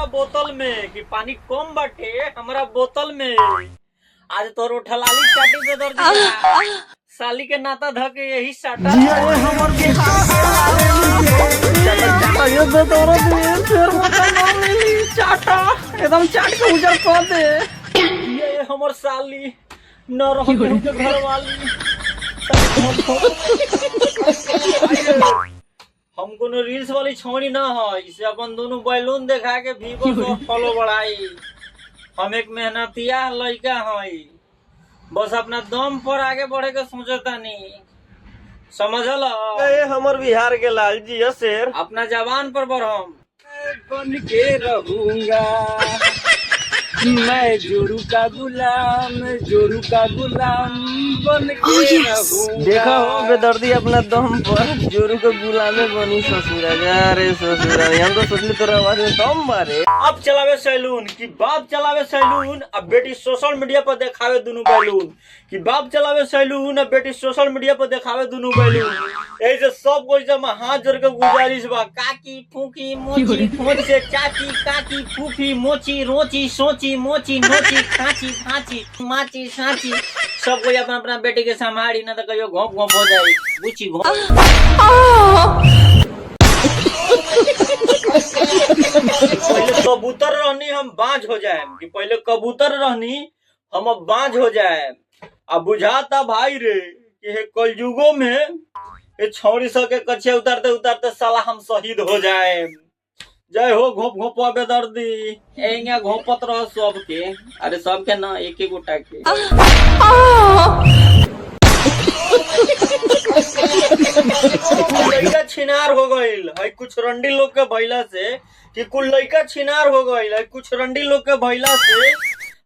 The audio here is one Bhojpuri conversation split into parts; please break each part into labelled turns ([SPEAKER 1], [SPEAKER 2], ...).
[SPEAKER 1] हमरा बोतल में कि पानी कम बाटे हमरा बोतल में। आज तोर उठलाली चाटी पे दर्द साली के नाता ध के यही साटा हमर चाटा एकदम चाट के उजर कर दे। ये हमर साली न रह के घर वाली हम कोनो रील्स वाली छोड़ी ना है, इसे अपन दोनों बैलून दिखा के वीवो को फॉलो बढ़ाई। हम एक मेहनतिया लड़का हई, बस अपना दम पर आगे बढ़े के सोचता नहीं, समझल?
[SPEAKER 2] ये हमर बिहार के लाल जी है शेर।
[SPEAKER 1] अपना जवान पर बढ़म बन के रहूंगा मैं, जोरू का गुलाम बन के रहूंगा।
[SPEAKER 2] देखा हो बेदर्दी अपना दम पर जोरू के गुलामे बनी ससुरा। अरे ससुरा हम तो सोचले तोरा आवाज में दम मारे।
[SPEAKER 1] अब चलावे सैलून कि बाप चलावे सैलून, अब बेटी सोशल मीडिया पर दिखावे दोनों बैलून कि बाप चलावे सैलून, अब बेटी सोशल मीडिया पर दिखावे दोनों बैलून। ऐसे सब कोई जब हाथ जोड़ के गुजारिश बा, काकी फूकी मोची फोन से चाची, काकी फूफी मोची रोची सोची मोची नोची खाची फाची माची साची, सब कोई अपना अपना बेटी के संभाली ना तो कहियो घोंप घोंप हो जाए बुची घोंप। पहले कबूतर रहनी हम बाज हो जाए, कि पहले कबूतर रहनी हम अब बाज हो जाए। अब बुझाता भाई रे कि हे कलयुगो में ये छौरी सब के कच्चे उतारते उतारते साला हम शहीद हो जाए। जय हो घोप घोपा बेदर्दी, एंगा घोपत रह सबके। अरे सबके ना एक एक गोटा के। लड़का छिनार हो गईल है कुछ रंडी लोग के भइला से, कि कुल लड़का छिनार हो गईल है कुछ रंडी लोग के भइला से।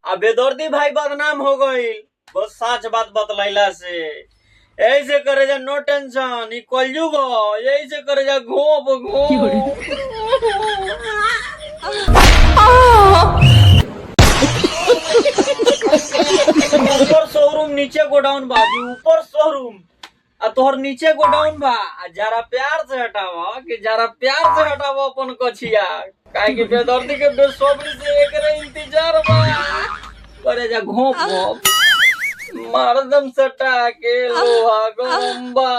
[SPEAKER 1] आ बेदर्दी भाई बदनाम हो गईल बस सच बात बतलाइला से। ऐसे करे जा नो टेंशन, ई कलयुग यही से करे जा घोप घोप। ऊपर शोरूम नीचे गोडाउन बाजी, ऊपर शोरूम आ तोहर नीचे गोडाउन बा। जरा प्यार से हटावा कि जरा प्यार से हटावा अपन कछिया, काहे कि बेदर्दी के बेसब्री से एकरे इंतजार बा। करे जा घोप घोप मारदम सटा के लोहा गोम्बा।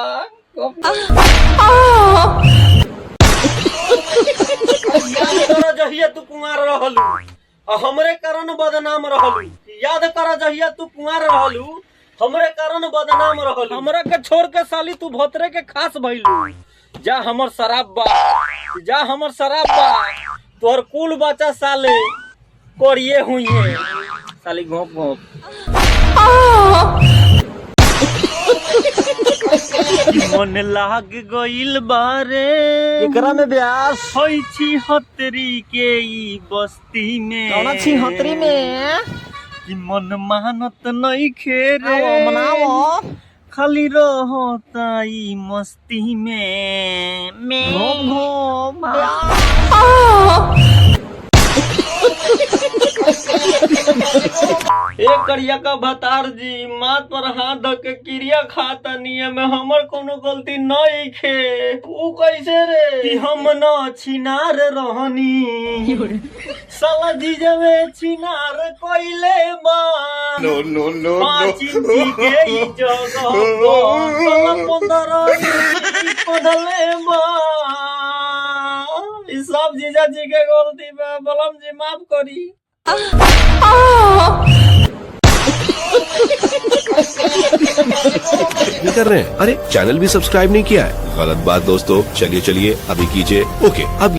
[SPEAKER 1] याद कर जहिया तू कुंवार रहलू हमरे कारण बदनाम रहलू, याद कर जहिया तू कुंवार रहलू हमरे कारण बदनाम रहलू। हमरा के छोड़ के साली तू भोतरे के खास भइलू। जा हमर शराब बा, जा हमर शराब बा, तोहर कुल बच्चा साले कोरिए हुई है साली घोप घोप। मन लाग गइल बारे
[SPEAKER 2] एकरा में ब्यास
[SPEAKER 1] होई छी हतरी के ई बस्ती में।
[SPEAKER 2] कौन छी हतरी में
[SPEAKER 1] कि मन मानत नहीं खेरे
[SPEAKER 2] मनावो
[SPEAKER 1] खाली रहता ई मस्ती में
[SPEAKER 2] घोप घोप।
[SPEAKER 1] एक करिया का भतार जी मात पर हाथ धो के क्रिया खाता नियम में हमर कोनो गलती नहीं खे। ऊ कैसे रे कि हम न छिनार रहनी साला जीजवे छिनार कोइले बा।
[SPEAKER 3] नो नो नो
[SPEAKER 1] पाँच इंची के ई जगह साला 15 इंची पढ़ले बा। ई सब जीजा जी के गलती बा, बलम जी माफ करी।
[SPEAKER 3] कर रहे हैं। अरे चैनल भी सब्सक्राइब नहीं किया है, गलत बात दोस्तों। चलिए अभी कीजिए। ओके अब